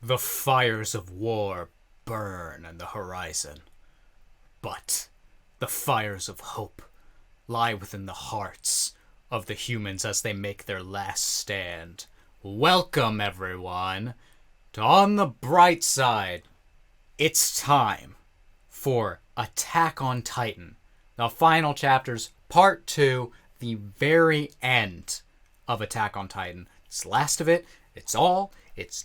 The fires of war burn on the horizon, but the fires of hope lie within the hearts of the humans as they make their last stand. Welcome, everyone, to On the Bright Side. It's time for Attack on Titan, the final chapters, part 2, the very end of Attack on Titan. It's the last of it. It's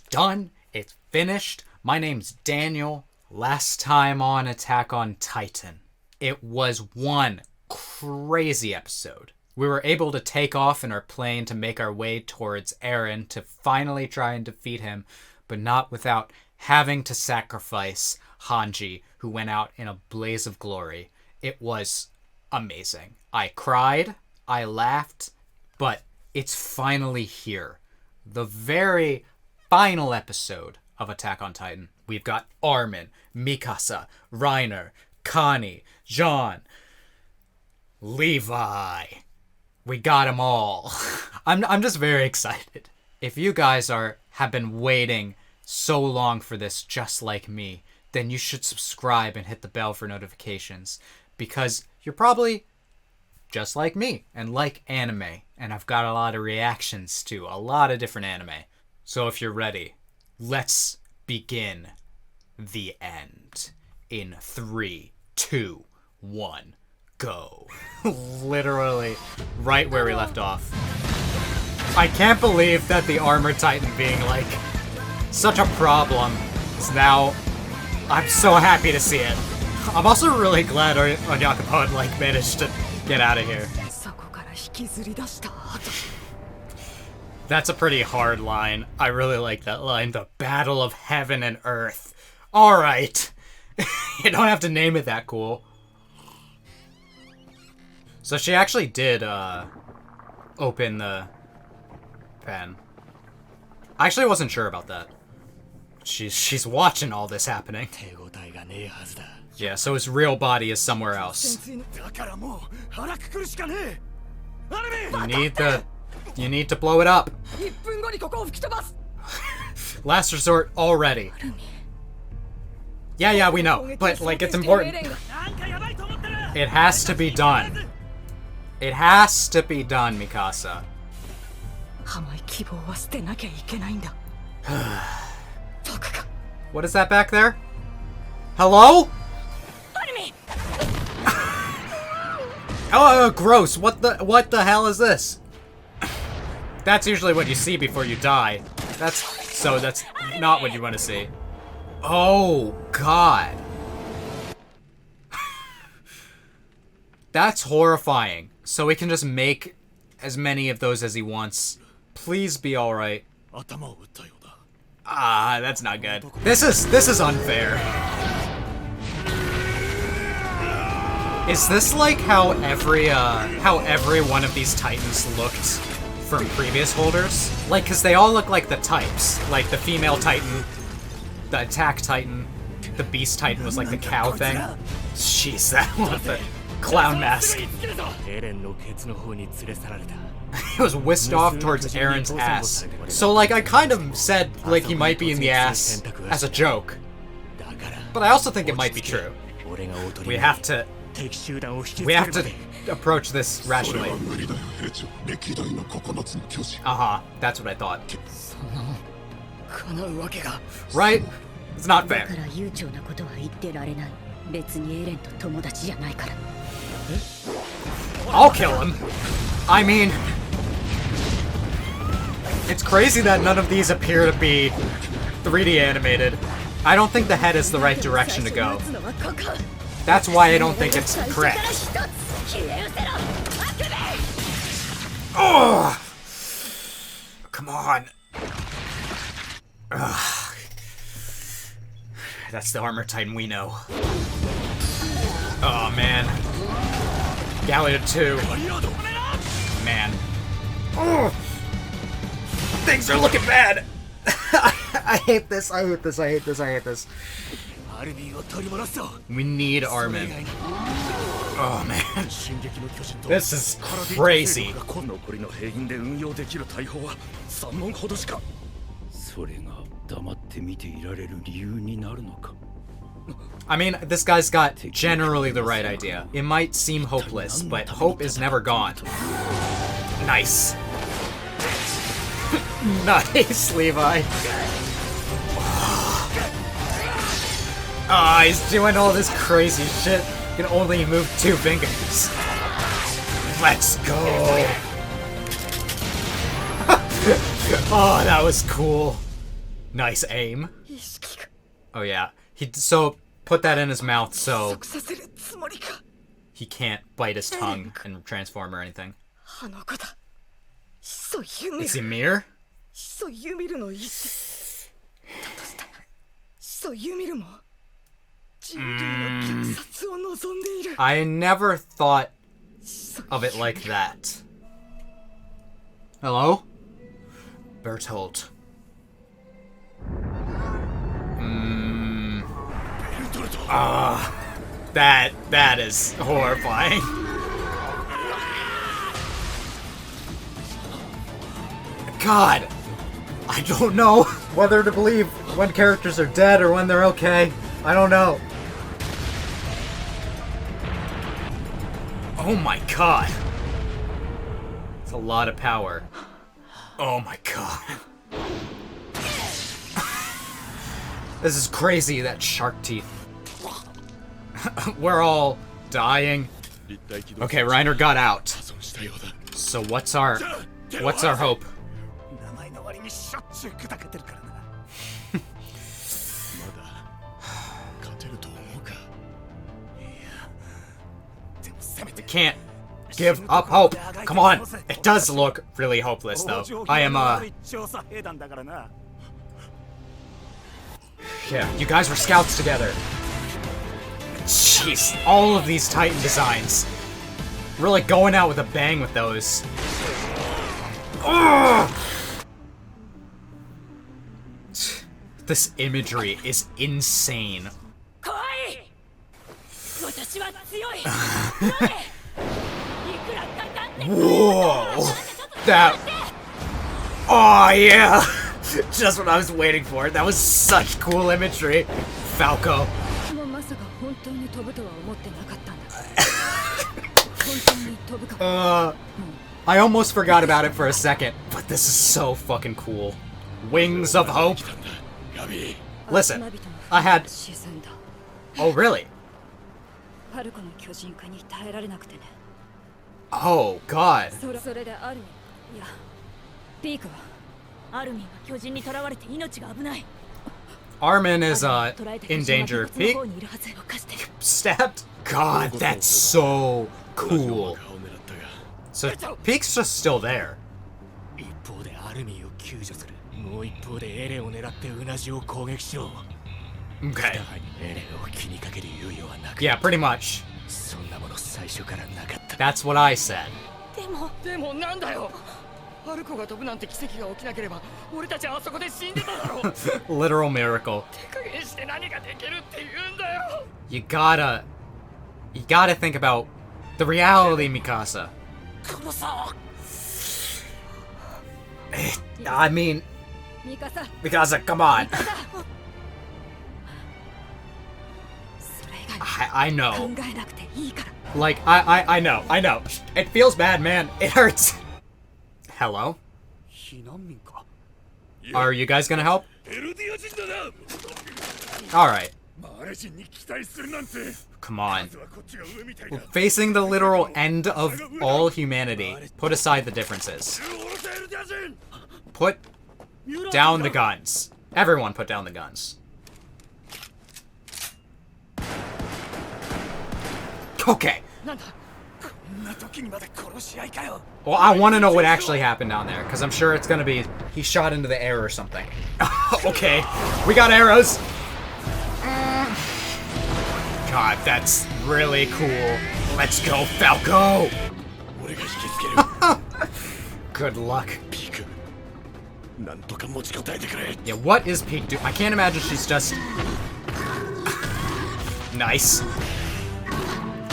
done. It's finished. My name's Daniel. Last time on Attack on Titan, it was one crazy episode. We were able to take off in our plane to make our way towards Eren to finally try and defeat him, but not without having to sacrifice Hanji, who went out in a blaze of glory. It was amazing. I cried, I laughed, but it's finally here. The very final episode of Attack on Titan. We've got Armin, Mikasa, Reiner, Connie, Jean, Levi. We got them all. I'm just very excited. If you guys have been waiting so long for this just like me, then you should subscribe and hit the bell for notifications, because you're probably just like me and like anime, and I've got a lot of reactions to a lot of different anime. So if you're ready, let's begin the end in 3, 2, 1, go. Literally right where we left off. I can't believe that the Armor Titan being like such a problem is now. I'm so happy to see it. I'm also really glad Onyakapon like managed to get out of here. That's a pretty hard line. I really like that line. The battle of heaven and earth. Alright. You don't have to name it that cool. So she actually did open the pen. I actually wasn't sure about that. She's watching all this happening. Yeah, so his real body is somewhere else. You need to blow it up. Last resort already. Yeah, we know. But, like, it's important. It has to be done. It has to be done, Mikasa. What is that back there? Hello? Oh, gross. What the hell is this? That's usually what you see before you die. That's not what you want to see. Oh, God. That's horrifying. So he can just make as many of those as he wants. Please be alright. Ah, that's not good. This is unfair. Is this like how every one of these Titans looked from previous holders? Like, cause they all look like the types. Like the female Titan, the attack Titan, the beast Titan was like the cow thing. Jeez, that one with the clown mask. He was whisked off towards Eren's ass. So like I kind of said like he might be in the ass as a joke. But I also think it might be true. We have to approach this rationally. That's what I thought. Right? It's not fair. I'll kill him. I mean, it's crazy that none of these appear to be 3D animated. I don't think the head is the right direction to go. That's why I don't think it's correct. Oh! Come on. Ugh. That's the Armor Titan we know. Oh, man. Gallia 2. Man. Oh! Things are looking bad! I hate this, I hate this, I hate this, I hate this. We need Armin. Oh man. This is crazy. I mean, this guy's got generally the right idea. It might seem hopeless, but hope is never gone. Nice. Nice, Levi. Ah, he's doing all this crazy shit. He can only move 2 fingers. Let's go. Oh, that was cool. Nice aim. Oh yeah. So put that in his mouth so he can't bite his tongue and transform or anything. It's Ymir? I never thought of it like that. Hello? Bertolt. That is horrifying. God, I don't know whether to believe when characters are dead or when they're okay. I don't know. Oh my god. It's a lot of power. Oh my god. This is crazy, that shark teeth. We're all dying. Okay, Reiner got out. So what's our hope? We can't give up hope. Come on. It does look really hopeless though. I am Yeah, you guys were scouts together. Jeez, all of these Titan designs. Really going out with a bang with those. Ugh! This imagery is insane. Whoa! That... Oh, yeah! Just what I was waiting for. That was such cool imagery. Falco. I almost forgot about it for a second, but this is so fucking cool. Wings of Hope. Listen, I had... Oh, really? Oh, God. Armin is, in danger. Peak? Stabbed? God, that's so cool. So, Peak's just still there. Okay. Yeah, pretty much. That's what I said. Literal miracle. You gotta think about the reality, Mikasa. I mean, Mikasa, come on. I know. Like, I know. It feels bad, man. It hurts. Hello? Are you guys gonna help? Alright. Come on. We're facing the literal end of all humanity. Put aside the differences. Put down the guns. Everyone put down the guns. Okay. Well, I want to know what actually happened down there, because I'm sure it's going to be he shot into the air or something. Okay, we got arrows. God, that's really cool. Let's go, Falco. Good luck. Yeah, what is Peak do? I can't imagine she's just... Nice.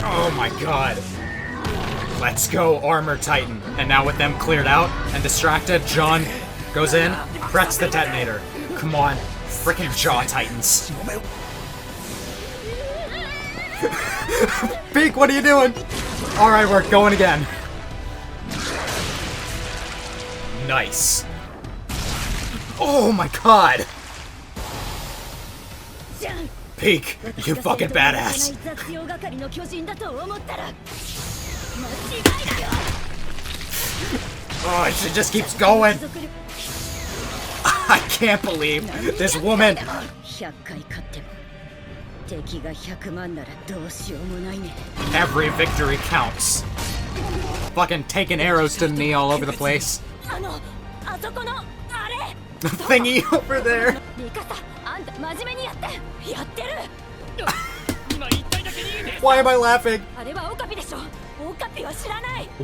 Oh my god. Let's go, Armor Titan. And now with them cleared out and distracted, John goes in, prets the detonator. come on. Freaking Jaw Titans. Beak, what are you doing? Alright, we're going again. Nice. Oh my god. Beak, you fucking badass. Oh, she just keeps going. I can't believe this woman. Every victory counts. Fucking taking arrows to the knee all over the place. The thingy over there. Why am I laughing?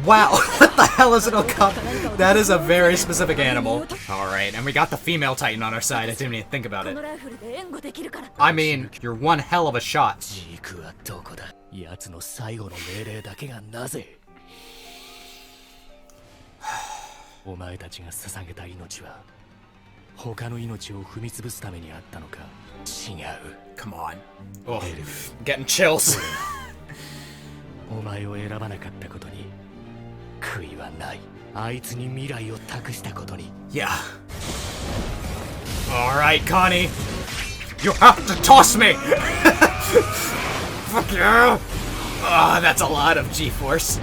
Wow, what the hell is an okapi? That is a very specific animal. Alright, and we got the female titan on our side. I didn't even think about it. I mean, you're one hell of a shot. Come on. Oh, I'm getting chills. Yeah. Alright, Connie. You have to toss me! Fuck you! Ah, that's a lot of G-force.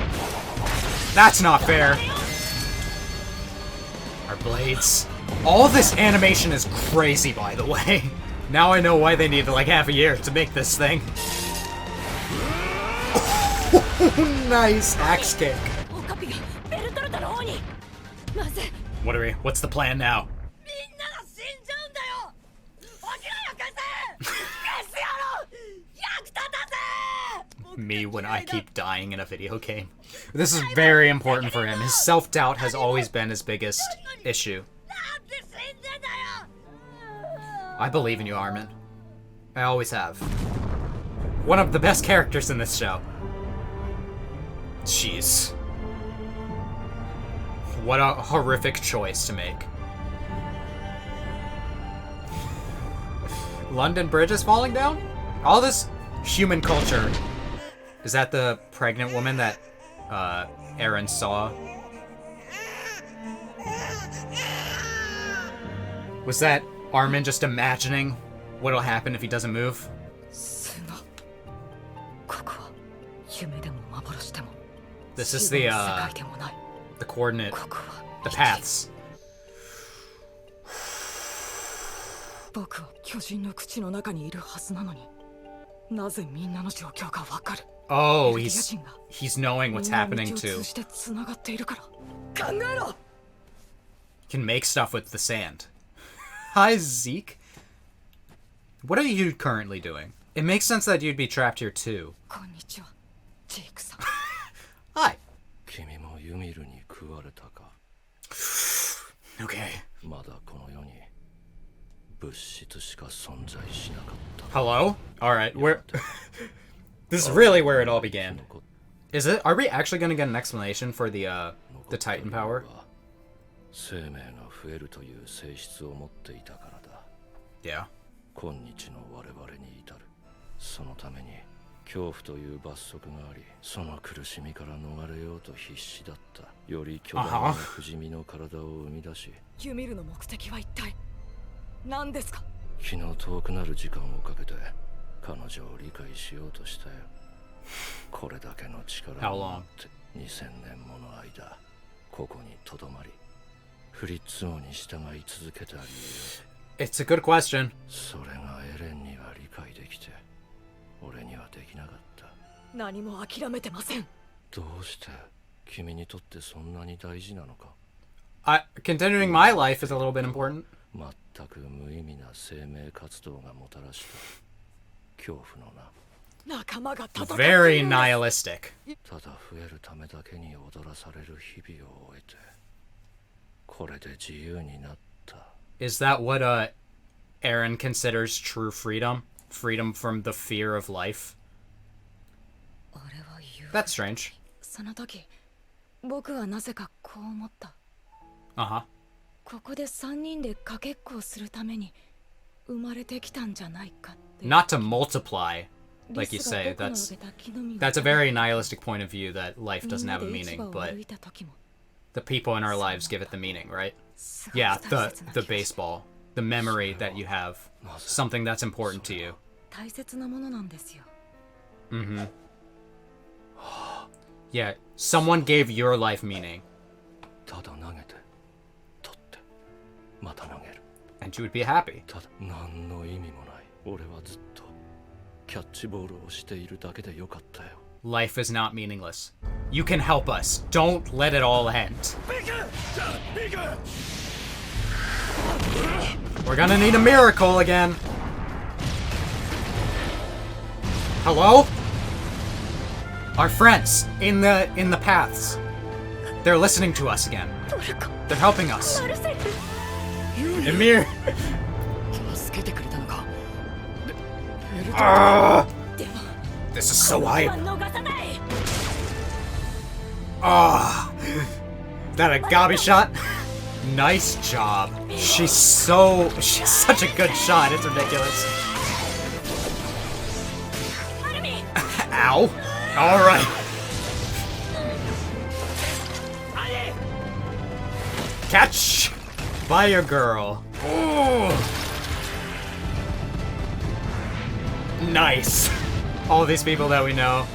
That's not fair. Our blades. All this animation is crazy, by the way. Now I know why they needed like half a year to make this thing. Nice axe kick. What's the plan now? Me when I keep dying in a video game. This is very important for him. His self-doubt has always been his biggest issue. I believe in you, Armin. I always have. One of the best characters in this show. Jeez. What a horrific choice to make. London Bridge is falling down? All this human culture. Is that the pregnant woman that Eren saw? Was that Armin just imagining what'll happen if he doesn't move? This is the coordinate, the paths. Oh, he's knowing what's happening too. Can make stuff with the sand. Hi, Zeke. What are you currently doing? It makes sense that you'd be trapped here too. Hi. Okay. Hello? Alright, where... This is really where it all began. Is it? Are we actually gonna get an explanation for the Titan power? Yeah. 恐怖という罰則があり、その苦しみから逃れようと必死だった。より巨大な不死身の体を生み出し。ユミルの目的は一体何ですか？気の遠くなる時間をかけて彼女を理解しようとしたよ。これだけの力を持って2000年もの間、ここに留まり、フリッツ王に従い続けた理由。It's a good question. それがエレンには理解できて。 俺にはできなかった。何も諦めてません。どうして君にとってそんなに大事なのか。Continuing my life is a little bit important. 全く無意味な生命活動がもたらした恐怖のな。仲間が戦っている。Very nihilistic. ただ増えるためだけに踊らされる日々を終えて、これで自由になった。Is that what Eren considers true freedom? Freedom from the fear of life. That's strange. Uh-huh. ここで3人でかけっこをするために Not to multiply, like you say. That's a very nihilistic point of view that life doesn't have a meaning, but the people in our lives give it the meaning, right? Yeah, the baseball, the memory that you have, something that's important to you. Mm-hmm. Yeah, someone gave your life meaning. And you would be happy. Life is not meaningless. You can help us. Don't let it all end. We're gonna need a miracle again. Hello? Our friends in the paths. They're listening to us again. They're helping us. Ymir! This is so hype. That a gobby shot? Nice job. She's such a good shot, it's ridiculous. Ow. Alright. Catch by your girl. Ooh. Nice. All these people that we know.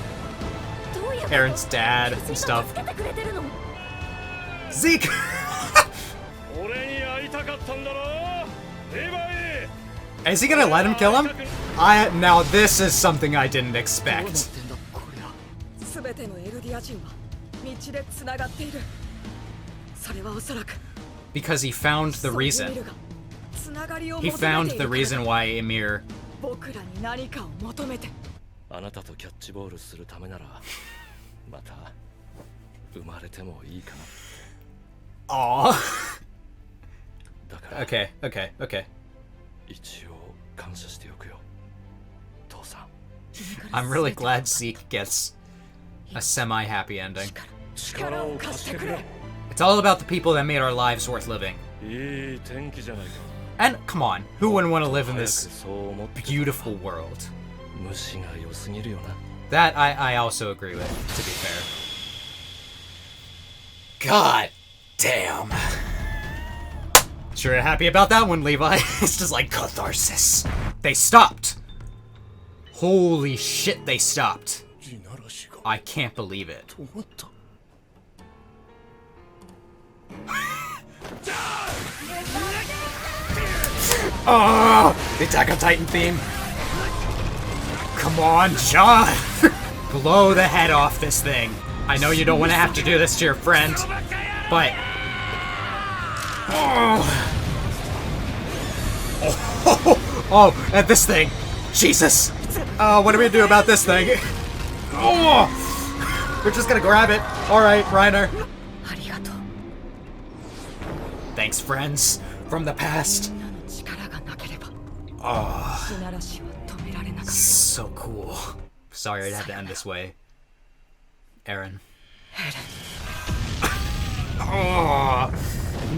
Aaron's dad and stuff. Zeke! Is he gonna let him kill him? Now this is something I didn't expect. Because he found the reason. He found the reason why Ymir... Aww. Okay. I'm really glad Zeke gets a semi-happy ending. It's all about the people that made our lives worth living. And, come on, who wouldn't want to live in this beautiful world? That I also agree with, to be fair. God damn. Sure you're happy about that one, Levi. It's just like catharsis. They stopped. Holy shit, they stopped. I can't believe it. Oh, the Attack on Titan theme. Come on, John. Blow the head off this thing. I know you don't want to have to do this to your friend, but... Oh, and this thing. Jesus. What do we do about this thing? We're just gonna grab it. Alright, Reiner. Thanks, friends. From the past. So cool. Sorry I'd have to end this way. Eren.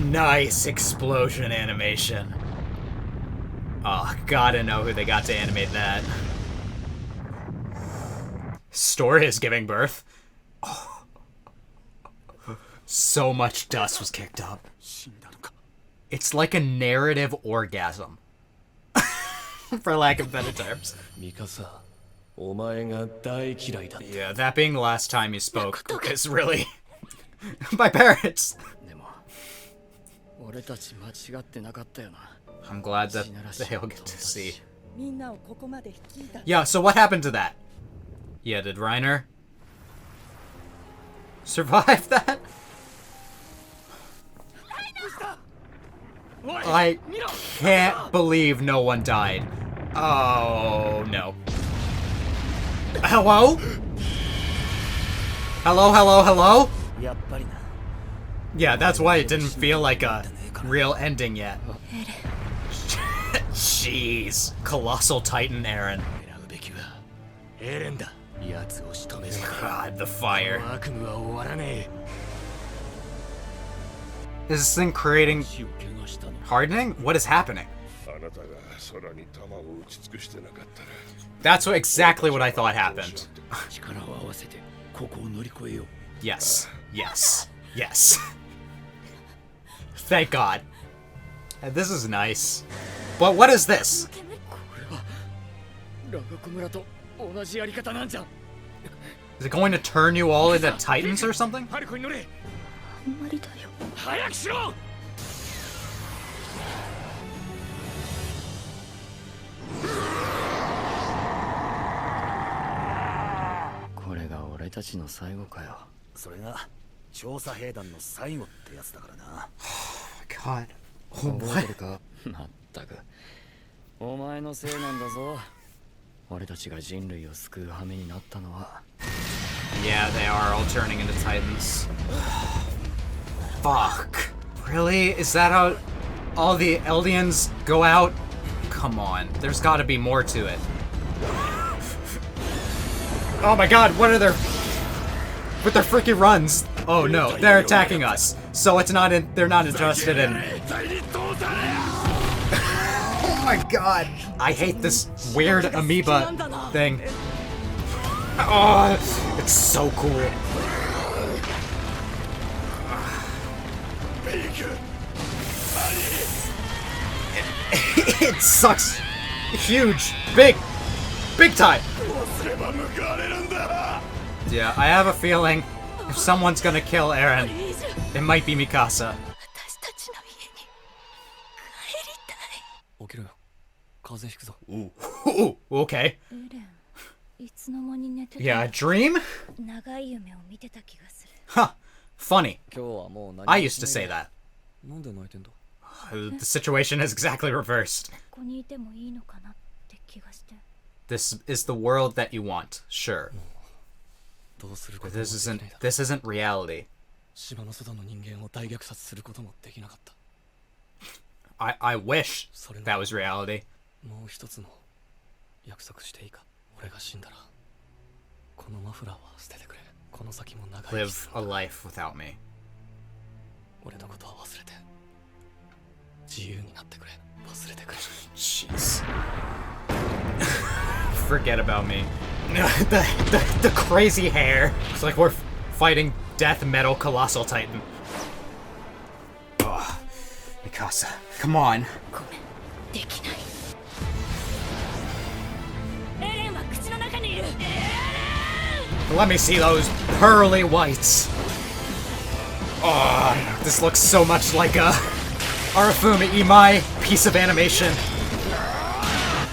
Nice explosion animation. Gotta know who they got to animate that. Story is giving birth. So much dust was kicked up. It's like a narrative orgasm. For lack of better terms. Mikasa, yeah, that being the last time you spoke is really... my parents. I'm glad that they'll get to see. Yeah, so what happened to that? Yeah, did Reiner survive that? I can't believe no one died. Oh, no. Hello? Hello? Yeah, that's why it didn't feel like a real ending yet. Jeez. Colossal Titan Eren. God, the fire. Is this thing creating... hardening? What is happening? That's exactly what I thought happened. Yes. Yes. Yes. Thank God. This is nice. But what is this? Is it going to turn you all into titans or something? God. What? Yeah, they are all turning into titans. Fuck. Really? Is that how all the Eldians go out? Come on. There's gotta be more to it. Oh my god, what are their... with their freaking runs? Oh no, they're attacking us. So it's not in... they're not interested in... Oh my god. I hate this weird amoeba thing. Oh, it's so cool. It sucks. Huge. Big time. Yeah, I have a feeling if someone's gonna kill Eren, it might be Mikasa. Ooh, okay. Yeah, a dream? Huh, funny. I used to say that. The situation is exactly reversed. This is the world that you want, sure. But this isn't reality. I wish that was reality. Live a life without me. Jeez. Forget about me. The crazy hair. It's like we're fighting death metal colossal titan. Ugh. Mikasa, come on. Let me see those pearly whites. Oh, this looks so much like a Arifumi Imai piece of animation.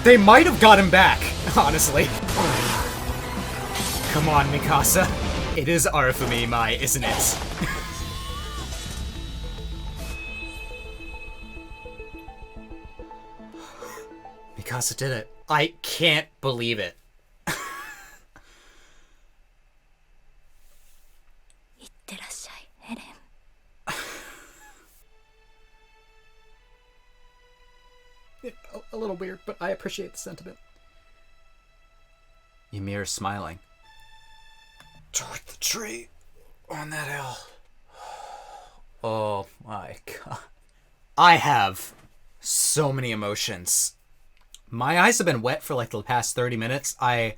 They might have got him back, honestly. Come on, Mikasa. It is Arifumi Imai, isn't it? Mikasa did it. I can't believe it. A little weird, but I appreciate the sentiment. Ymir's smiling. Toward the tree on that hill. Oh my god. I have so many emotions. My eyes have been wet for like the past 30 minutes. Oh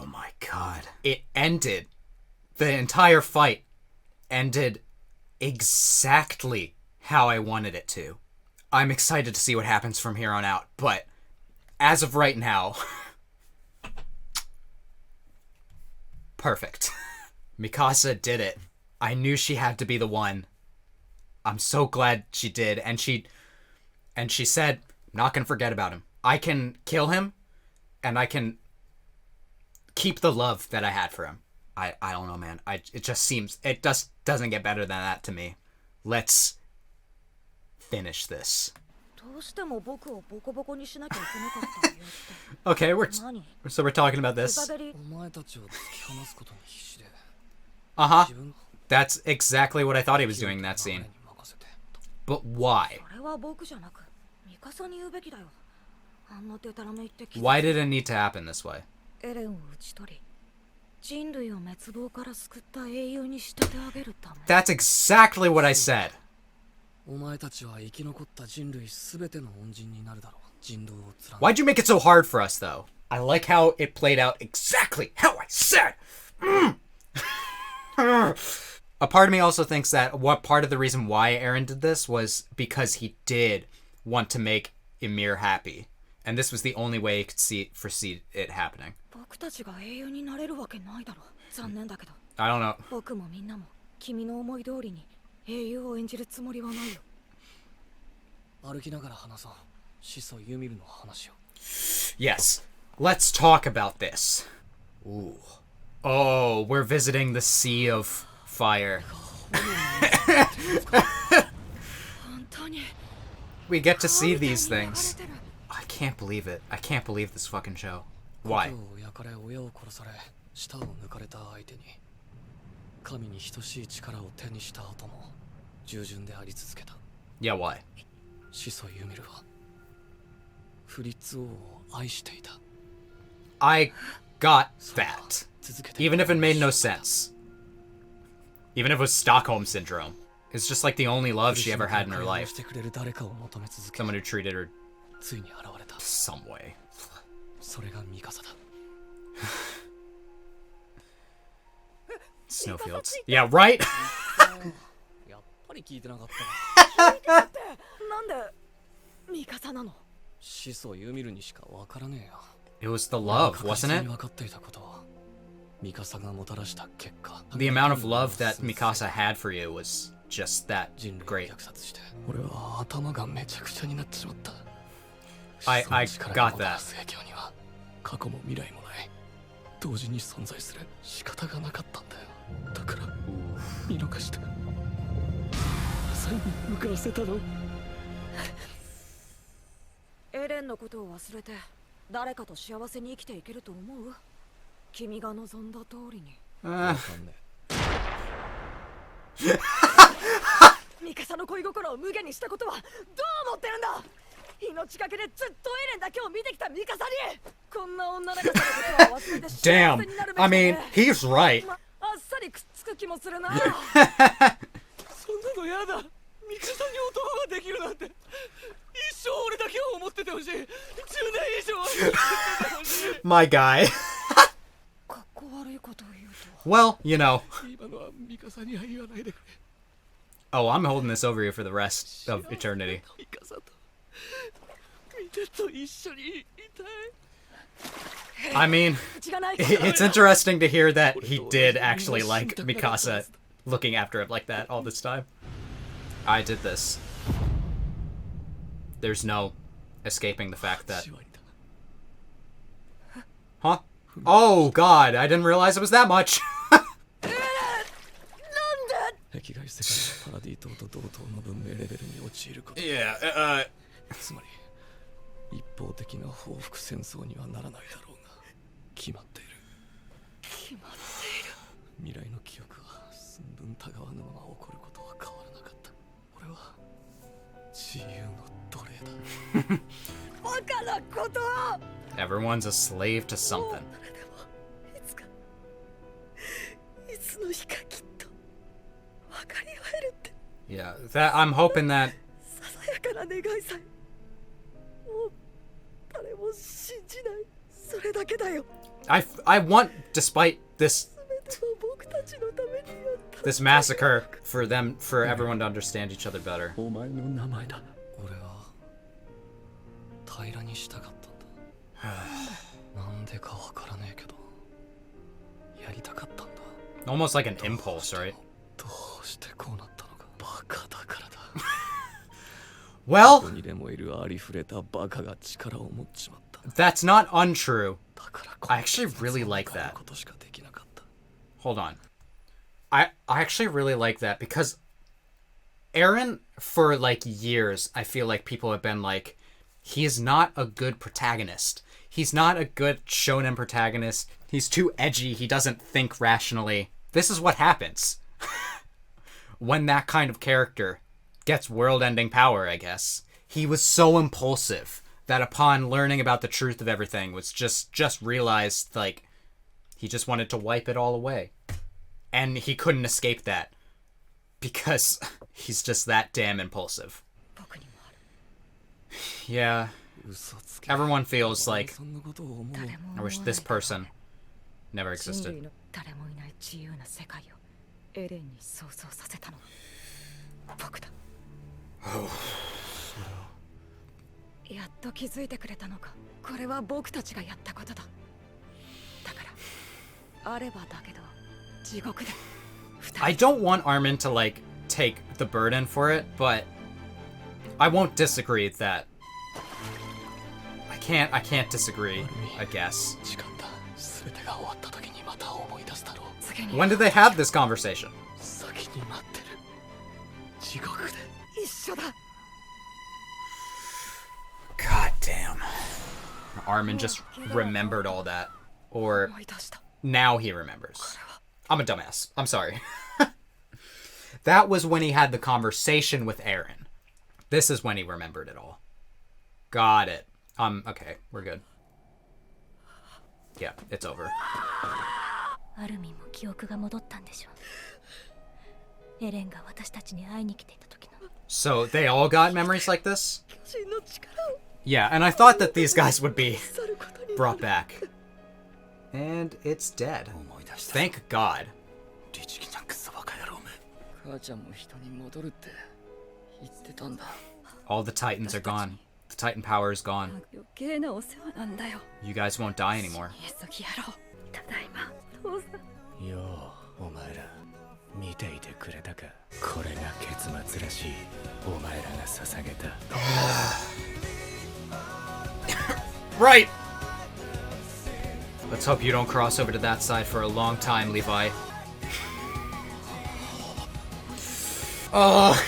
my god. It ended. The entire fight ended exactly how I wanted it to. I'm excited to see what happens from here on out, but as of right now, perfect. Mikasa did it. I knew she had to be the one. I'm so glad she did, and she said, I'm not gonna forget about him. I can kill him, and I can keep the love that I had for him. I don't know, man. It just doesn't get better than that to me. Let's finish this. Okay, we're talking about this. Uh-huh. That's exactly what I thought he was doing in that scene. But why? Why did it need to happen this way? That's exactly what I said. Why'd you make it so hard for us, though? I like how it played out exactly how I said. A part of me also thinks that what part of the reason why Eren did this was because he did want to make Ymir happy. And this was the only way he could foresee it happening. I don't know. Yes, let's talk about this. Ooh. Oh, we're visiting the Sea of Fire. We get to see these things. I can't believe it. I can't believe this fucking show. Why? Yeah, why? I got that. Even if it made no sense. Even if it was Stockholm Syndrome. It's just like the only love she ever had in her life. Someone who treated her some way. Snowfields. Yeah, right? It was the love, wasn't it? The amount of love that Mikasa had for you was just that great. I got that. Damn, I mean, he's right. My guy. Well, you know. Oh, I'm holding this over you for the rest of eternity. I mean, it's interesting to hear that he did actually like Mikasa looking after him like that all this time. I did this. There's no escaping the fact that... Huh? Oh, God, I didn't realize it was that much. Yeah, everyone's a slave to something. Yeah, that I'm hoping that I want, despite this massacre, for everyone to understand each other better. Almost like an impulse, right? Well, that's not untrue. I actually really like that. Hold on. I actually really like that because Eren, for like years, I feel like people have been like, he is not a good protagonist. He's not a good shonen protagonist. He's too edgy. He doesn't think rationally. This is what happens when that kind of character gets world-ending power, I guess. He was so impulsive that upon learning about the truth of everything was just realized, like, he just wanted to wipe it all away. And he couldn't escape that because He's just that damn impulsive. Yeah. Everyone feels like, I wish this person never existed. Oh. やっと気づいてくれたのか。これは僕たちがやったことだ。だから、あればだけど、地獄で。I don't want Armin to like take the burden for it, but I won't disagree that I can't disagree, I guess. When did they have this conversation? God damn. Armin just remembered all that. Or now he remembers. I'm a dumbass. I'm sorry. That was when he had the conversation with Eren. This is when he remembered it all. Got it. Okay, we're good. Yeah, it's over. So they all got memories like this? Yeah, and I thought that these guys would be brought back. And it's dead. Thank God. All the Titans are gone. The Titan power is gone. You guys won't die anymore. Right! Let's hope you don't cross over to that side for a long time, Levi. Oh.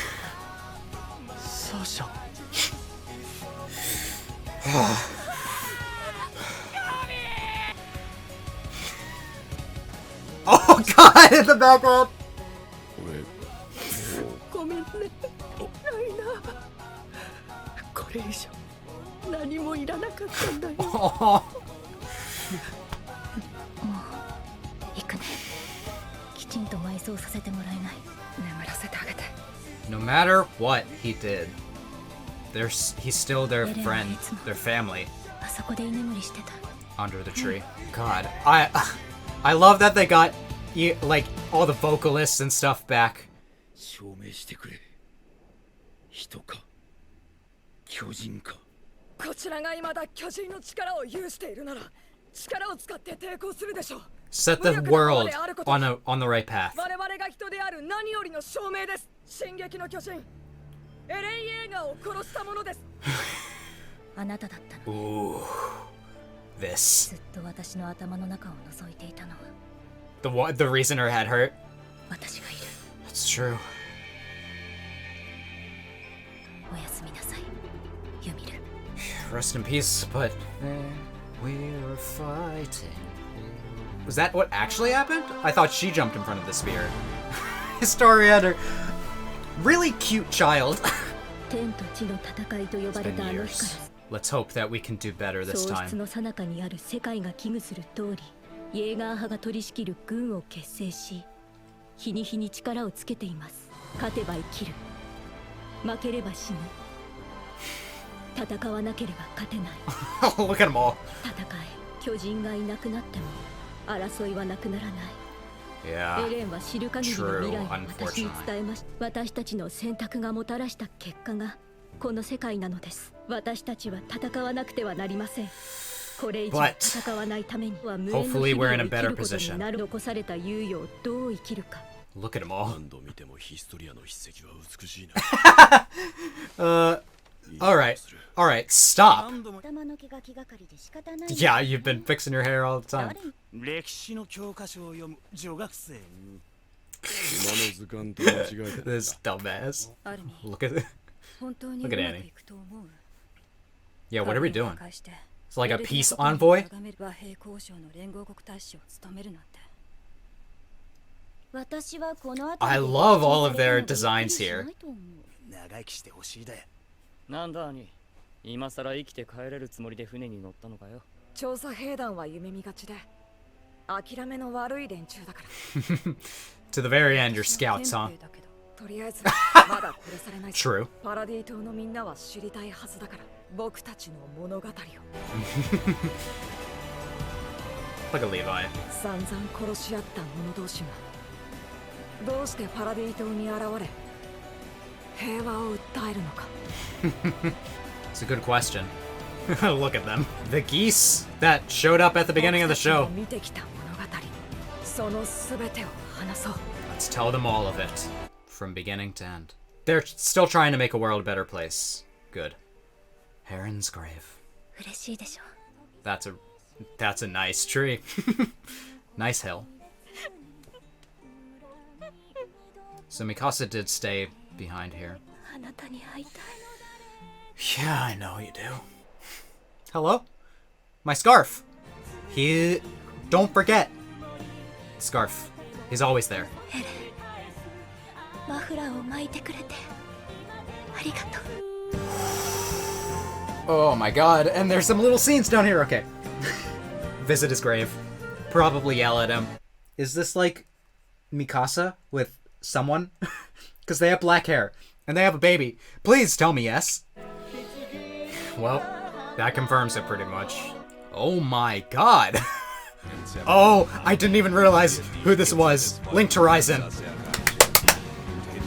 Oh God, in the background. Oh. No matter what he did, he's still their friend, their family. Under the tree. God, I love that they got like all the vocalists and stuff back. Set the world on the right path. Ooh, this. The reason her head hurt. That's true. Rest in peace, but we're fighting. Was that what actually happened? I thought she jumped in front of the spear. Historia, really cute child. It's been years. Let's hope that we can do better this time. Look at them all. Yeah, true, unfortunately. But hopefully we're in a better position. Look at them all. Alright, stop. Yeah, you've been fixing your hair all the time. This dumbass. Look at Annie. Yeah, what are we doing? It's like a peace envoy? I love all of their designs here. To the very end, you're scouts, huh? とりあえずまだ殺されない。 True. パラディ島のみんなは知りたいはずだから、僕たちの物語を Look at Levi. 散々殺し合った者同士がどうしてパラディ島に現れ平和を訴えるのか。 It's a good question. Look at them. The geese that showed up at the beginning of the show. 見てきた物語、その全てを話そう。 Let's tell them all of it. From beginning to end. They're still trying to make a world a better place. Good. Heron's grave. 嬉しいでしょ。 That's a nice tree. Nice hill. So Mikasa did stay behind here. あなたに会いたい。 Yeah, I know you do. Hello? My scarf. Don't forget. Scarf. He's always there. マフラーを巻いてくれてありがとう。 Oh my god, and there's some little scenes down here. Okay. Visit his grave. Probably yell at him. Is this like Mikasa with someone? Because they have black hair and they have a baby. Please tell me yes. Well, that confirms it pretty much. Oh my god. Oh, I didn't even realize who this was. Linked Horizon.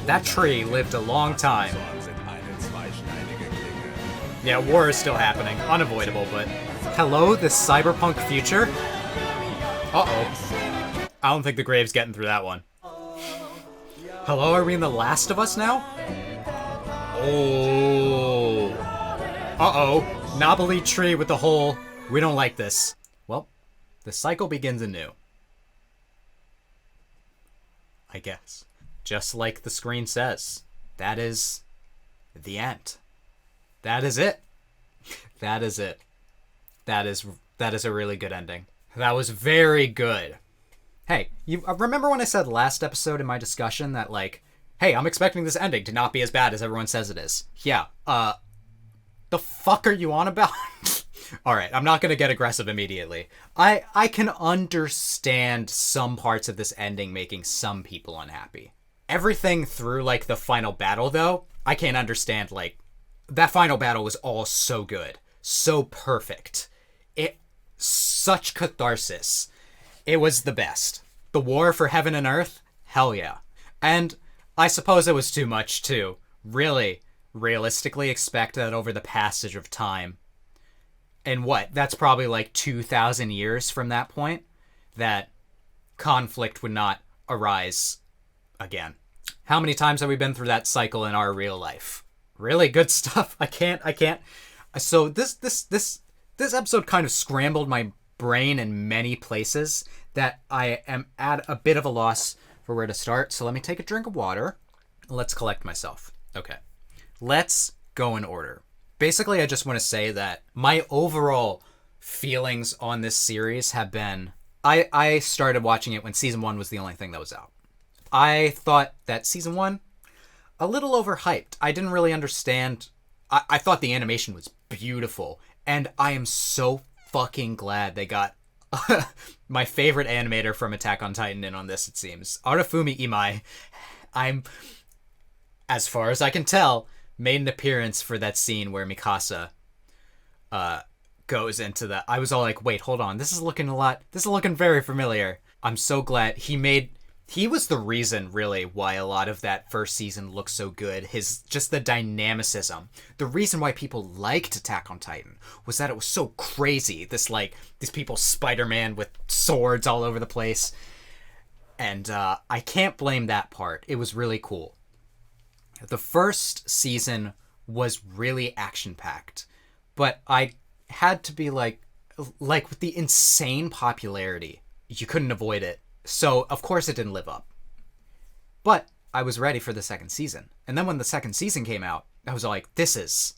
That tree lived a long time. Yeah, war is still happening. Unavoidable, but... Hello, this cyberpunk future? Uh-oh. I don't think the grave's getting through that one. Hello, are we in The Last of Us now? Oh. Uh-oh. Knobbly tree with the hole. We don't like this. Well, the cycle begins anew. I guess. Just like the screen says. That is the end. That is it. That is it. That is a really good ending. That was very good. Hey, you remember when I said last episode in my discussion that, like, hey, I'm expecting this ending to not be as bad as everyone says it is. Yeah, the fuck are you on about? Alright, I'm not gonna get aggressive immediately. I can understand some parts of this ending making some people unhappy. Everything through, like, the final battle, though, I can't understand, like, that final battle was all so good. So perfect. Such catharsis. It was the best. The war for heaven and earth? Hell yeah. And I suppose it was too much, too. Really, realistically expect that over the passage of time, and what? That's probably like 2,000 years from that point, that conflict would not arise again. How many times have we been through that cycle in our real life? Really good stuff. I can't. So this episode kind of scrambled my brain in many places that I am at a bit of a loss for where to start. So let me take a drink of water. Let's collect myself. Okay. Let's go in order. Basically, I just want to say that my overall feelings on this series have been... I started watching it when Season 1 was the only thing that was out. I thought that Season 1, a little overhyped. I didn't really understand... I thought the animation was beautiful, and I am so fucking glad they got my favorite animator from Attack on Titan in on this, it seems. Arafumi Imai. I'm, as far as I can tell, made an appearance for that scene where Mikasa goes into the... I was all like, wait, hold on. This is looking very familiar. I'm so glad he was the reason, really, why a lot of that first season looks so good. Just the dynamicism. The reason why people liked Attack on Titan was that it was so crazy. These people Spider-Man with swords all over the place. And I can't blame that part. It was really cool. The first season was really action-packed. But I had to be like with the insane popularity, you couldn't avoid it. So, of course it didn't live up. But I was ready for the second season. And then when the second season came out, I was like, this is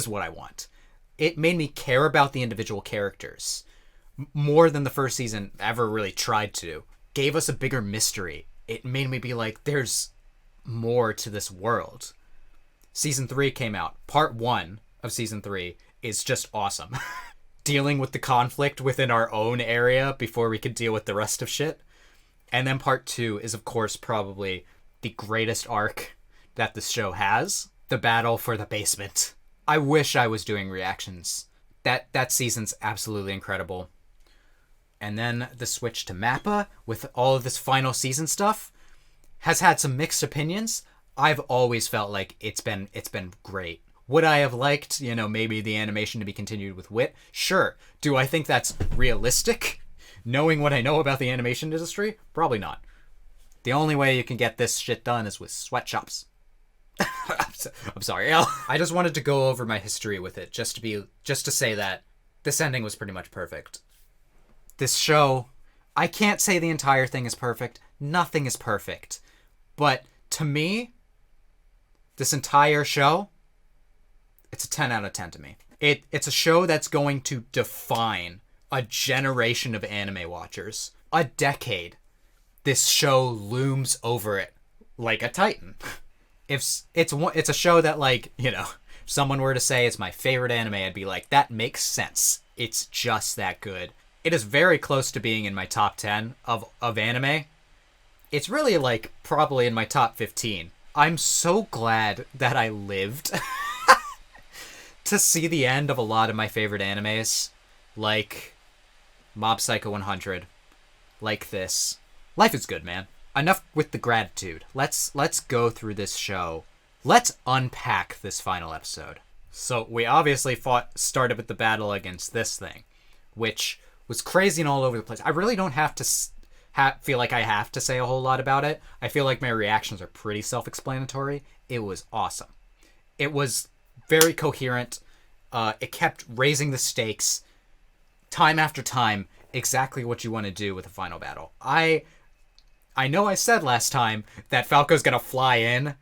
what I want. It made me care about the individual characters more than the first season ever really tried to. Gave us a bigger mystery. It made me be like, there's more to this world. Season 3 came out. Part 1 of Season 3 is just awesome. Dealing with the conflict within our own area before we could deal with the rest of shit. And then part 2 is, of course, probably the greatest arc that the show has. The battle for the basement. I wish I was doing reactions. That season's absolutely incredible. And then the switch to Mappa with all of this final season stuff has had some mixed opinions. I've always felt like it's been great. Would I have liked, maybe the animation to be continued with Wit? Sure. Do I think that's realistic? Knowing what I know about the animation industry? Probably not. The only way you can get this shit done is with sweatshops. I'm sorry. I just wanted to go over my history with it, just to say that this ending was pretty much perfect. This show, I can't say the entire thing is perfect. Nothing is perfect. But to me, this entire show, it's a 10 out of 10 to me. It's a show that's going to define a generation of anime watchers. A decade. This show looms over it like a titan. If it's a show that, like, if someone were to say it's my favorite anime, I'd be like, that makes sense. It's just that good. It is very close to being in my top 10 of anime. It's really, like, probably in my top 15. I'm so glad that I lived to see the end of a lot of my favorite animes, like Mob Psycho 100, like this. Life is good, man. Enough with the gratitude. Let's go through this show. Let's unpack this final episode. So we obviously started with the battle against this thing, which was crazy and all over the place. I really don't have to feel like I have to say a whole lot about it. I feel like my reactions are pretty self-explanatory. It was awesome. It was very coherent. It kept raising the stakes time after time. Exactly what you want to do with a final battle. I know I said last time that Falco's gonna fly in.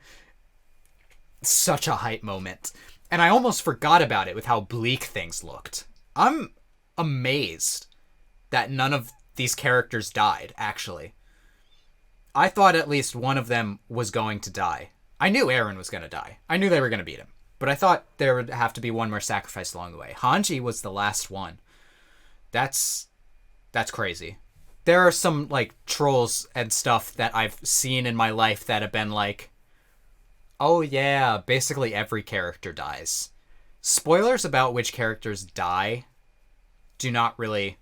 Such a hype moment. And I almost forgot about it with how bleak things looked. I'm amazed that none of these characters died, actually. I thought at least one of them was going to die. I knew Eren was gonna die. I knew they were gonna beat him. But I thought there would have to be one more sacrifice along the way. Hanji was the last one. That's crazy. There are some, like, trolls and stuff that I've seen in my life that have been like, oh yeah, basically every character dies. Spoilers about which characters die do not really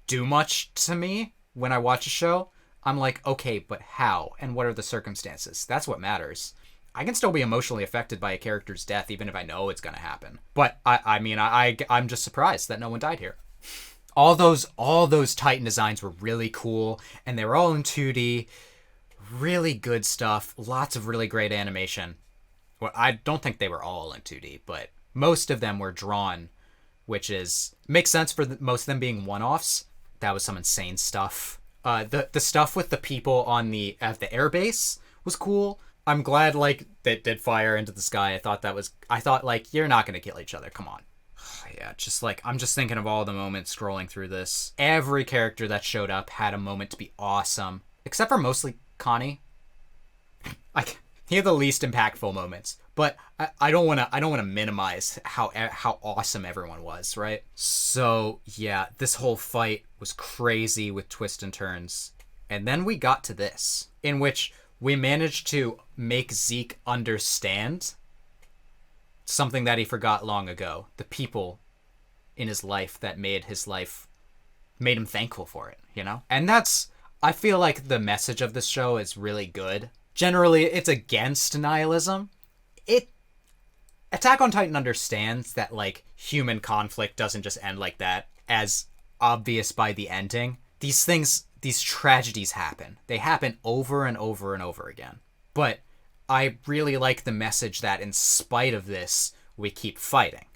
do much to me when I watch a show. I'm like, okay, but how? And what are the circumstances? That's what matters. I can still be emotionally affected by a character's death even if I know it's going to happen. But, I'm just surprised that no one died here. All those Titan designs were really cool, and they were all in 2D. Really good stuff. Lots of really great animation. Well, I don't think they were all in 2D, but most of them were drawn, which makes sense for most of them being one-offs. That was some insane stuff. The stuff with the people at the airbase was cool. I'm glad, like, that did fire into the sky. I thought, like, you're not gonna kill each other. Come on. Yeah, just like, I'm just thinking of all the moments scrolling through this. Every character that showed up had a moment to be awesome. Except for mostly Connie. He had the least impactful moments. But I don't want to minimize how awesome everyone was, right? So, yeah, this whole fight was crazy with twists and turns. And then we got to this, in which we managed to make Zeke understand something that he forgot long ago. The people in his life that made him thankful for it, And I feel like the message of this show is really good. Generally, it's against nihilism. Attack on Titan understands that, like, human conflict doesn't just end like that, as obvious by the ending. These tragedies happen. They happen over and over and over again. But I really like the message that in spite of this, we keep fighting.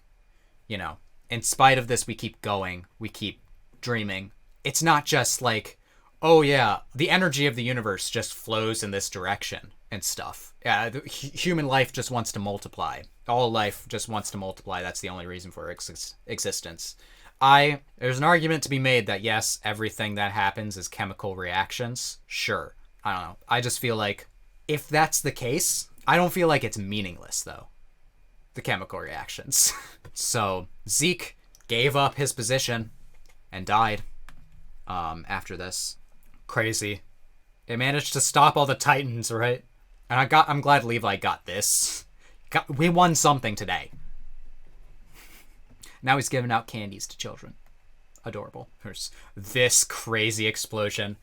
In spite of this, we keep going. We keep dreaming. It's not just like, oh yeah, the energy of the universe just flows in this direction and stuff. Yeah, human life just wants to multiply. All life just wants to multiply. That's the only reason for existence. There's an argument to be made that yes, everything that happens is chemical reactions. Sure. I don't know. I just feel like if that's the case, I don't feel like it's meaningless, though. The chemical reactions. So, Zeke gave up his position and died after this. Crazy. It managed to stop all the Titans, right? And I'm glad Levi got this. We won something today. Now he's giving out candies to children. Adorable. There's this crazy explosion.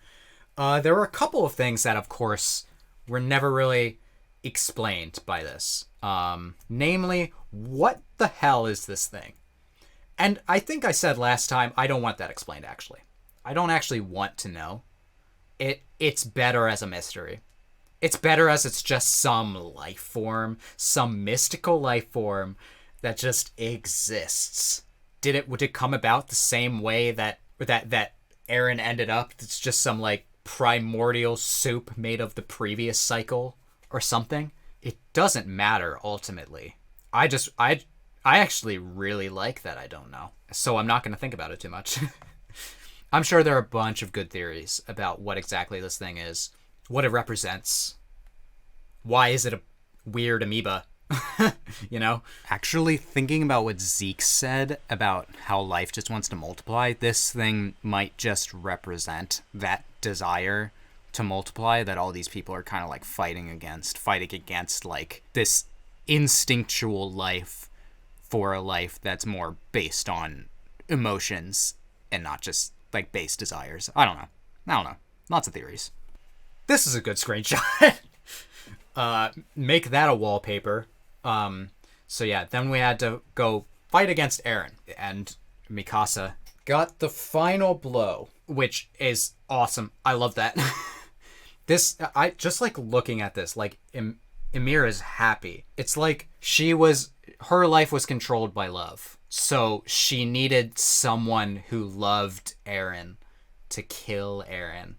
There were a couple of things that, of course, were never really explained by this. Namely, what the hell is this thing? And I think I said last time, I don't want that explained, actually. I don't actually want to know. It's better as a mystery. It's better as it's just some life form, some mystical life form that just exists. Would it come about the same way that Eren ended up? It's just some like primordial soup made of the previous cycle or something? It doesn't matter ultimately. I actually really like that I don't know. So I'm not going to think about it too much. I'm sure there are a bunch of good theories about what exactly this thing is, what it represents. Why is it a weird amoeba? You know? Actually, thinking about what Zeke said about how life just wants to multiply, this thing might just represent that desire to multiply that all these people are kind of like fighting against like this instinctual life for a life that's more based on emotions and not just like base desires. I don't know. Lots of theories. This is a good screenshot. Make that a wallpaper. So yeah, then we had to go fight against Eren, and Mikasa got the final blow, which is awesome. I love that. I just like looking at this, like Ymir is happy. It's like her life was controlled by love. So she needed someone who loved Eren to kill Eren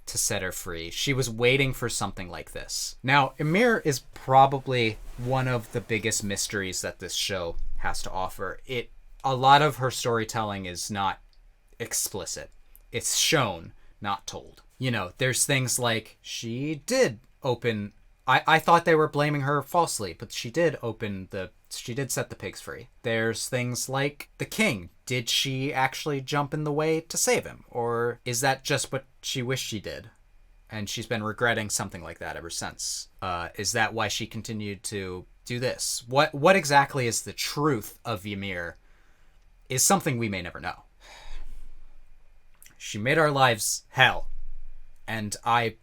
to set her free. She was waiting for something like this. Now, Ymir is probably one of the biggest mysteries that this show has to offer. A lot of her storytelling is not explicit. It's shown, not told. You know, there's things like she did open... I thought they were blaming her falsely, but she did set the pigs free. There's things like the king. Did she actually jump in the way to save him? Or is that just what she wished she did? And she's been regretting something like that ever since. Is that why she continued to do this? What exactly is the truth of Ymir is something we may never know. She made our lives hell. And I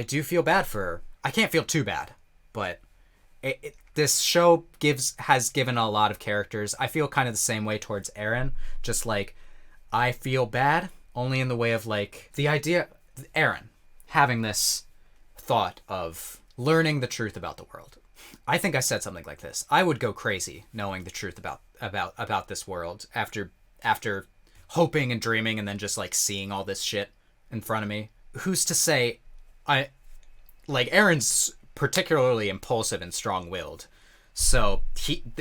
do feel bad for her. I can't feel too bad, but this show has given a lot of characters. I feel kind of the same way towards Eren. Just like, I feel bad only in the way of like the idea Eren having this thought of learning the truth about the world. I think I said something like this. I would go crazy knowing the truth about this world after hoping and dreaming and then just like seeing all this shit in front of me. Who's to say Eren's particularly impulsive and strong-willed, so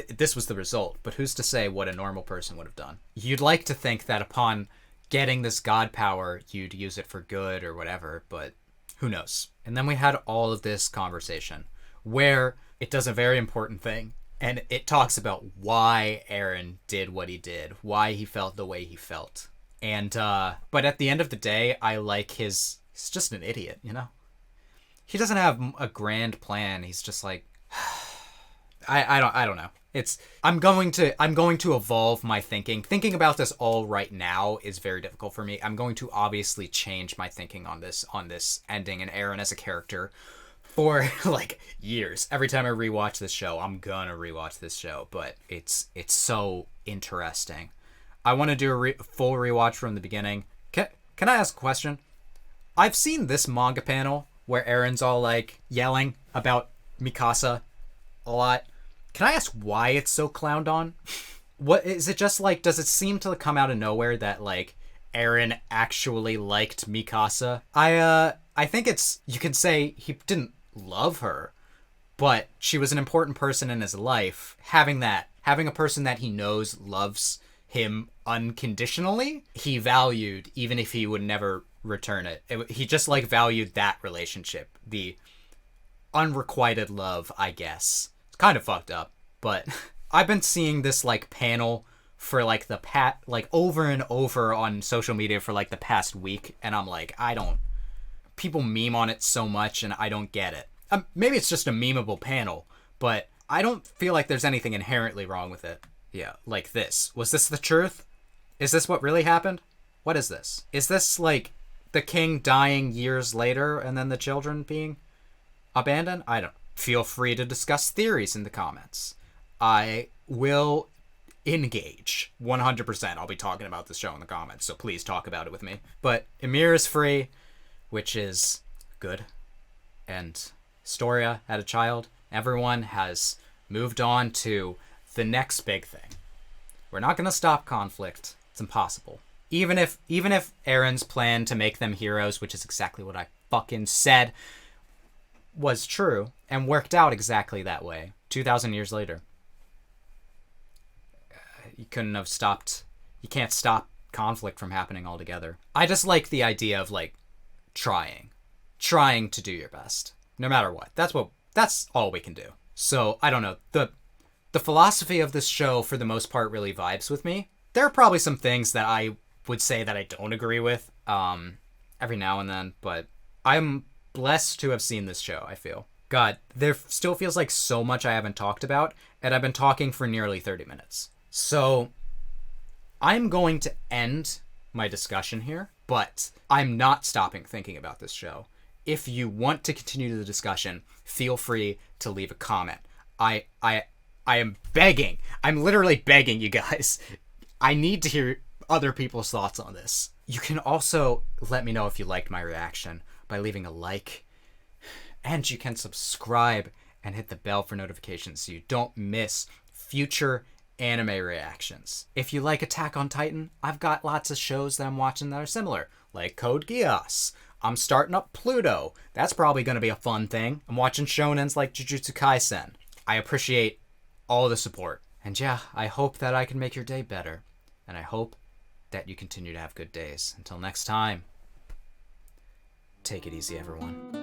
this was the result, but who's to say what a normal person would have done? You'd like to think that upon getting this god power, you'd use it for good or whatever, but who knows? And then we had all of this conversation where it does a very important thing, and it talks about why Eren did what he did, why he felt the way he felt. And, but at the end of the day, I like he's just an idiot, you know? He doesn't have a grand plan. He's just like, I don't know. I'm going to evolve my thinking. Thinking about this all right now is very difficult for me. I'm going to obviously change my thinking on this ending and Eren as a character for like years. Every time I rewatch this show, I'm gonna rewatch this show, but it's so interesting. I want to do a full rewatch from the beginning. Can I ask a question? I've seen this manga panel where Eren's all like yelling about Mikasa a lot. Can I ask why it's so clowned on? What is it? Just like, does it seem to come out of nowhere that like Eren actually liked Mikasa? I think you could say he didn't love her, but she was an important person in his life. Having a person that he knows loves him unconditionally, he valued, even if he would never return it. He just like valued that relationship, the unrequited love, I guess. It's kind of fucked up, but I've been seeing this like panel for like over and over on social media for like the past week, and I'm like, people meme on it so much and I don't get it. Maybe it's just a memeable panel, but I don't feel like there's anything inherently wrong with it. Yeah, like this. Was this the truth? Is this what really happened? What is this? Is this like the king dying years later and then the children being abandoned? I don't. Feel free to discuss theories in the comments. I will engage 100%. I'll be talking about this show in the comments, so please talk about it with me. But Ymir is free, which is good. And Storia had a child. Everyone has moved on to the next big thing. We're not going to stop conflict. It's impossible. Even if Aaron's plan to make them heroes, which is exactly what I fucking said, was true and worked out exactly that way 2,000 years later, you couldn't have stopped. You can't stop conflict from happening altogether. I just like the idea of like trying to do your best no matter what. That's all we can do. So I don't know, the philosophy of this show for the most part really vibes with me. There are probably some things that I would say that I don't agree with every now and then, but I'm blessed to have seen this show. I feel, God, there still feels like so much I haven't talked about, and I've been talking for nearly 30 minutes. So I'm going to end my discussion here, but I'm not stopping thinking about this show. If you want to continue the discussion, feel free to leave a comment. I am begging. I'm literally begging you guys. I need to hear other people's thoughts on this. You can also let me know if you liked my reaction by leaving a like, and you can subscribe and hit the bell for notifications so you don't miss future anime reactions. If you like Attack on Titan, I've got lots of shows that I'm watching that are similar, like Code Geass. I'm starting up Pluto. That's probably going to be a fun thing. I'm watching shonens like Jujutsu Kaisen. I appreciate all the support. And yeah, I hope that I can make your day better. And I hope that you continue to have good days. Until next time, take it easy, everyone.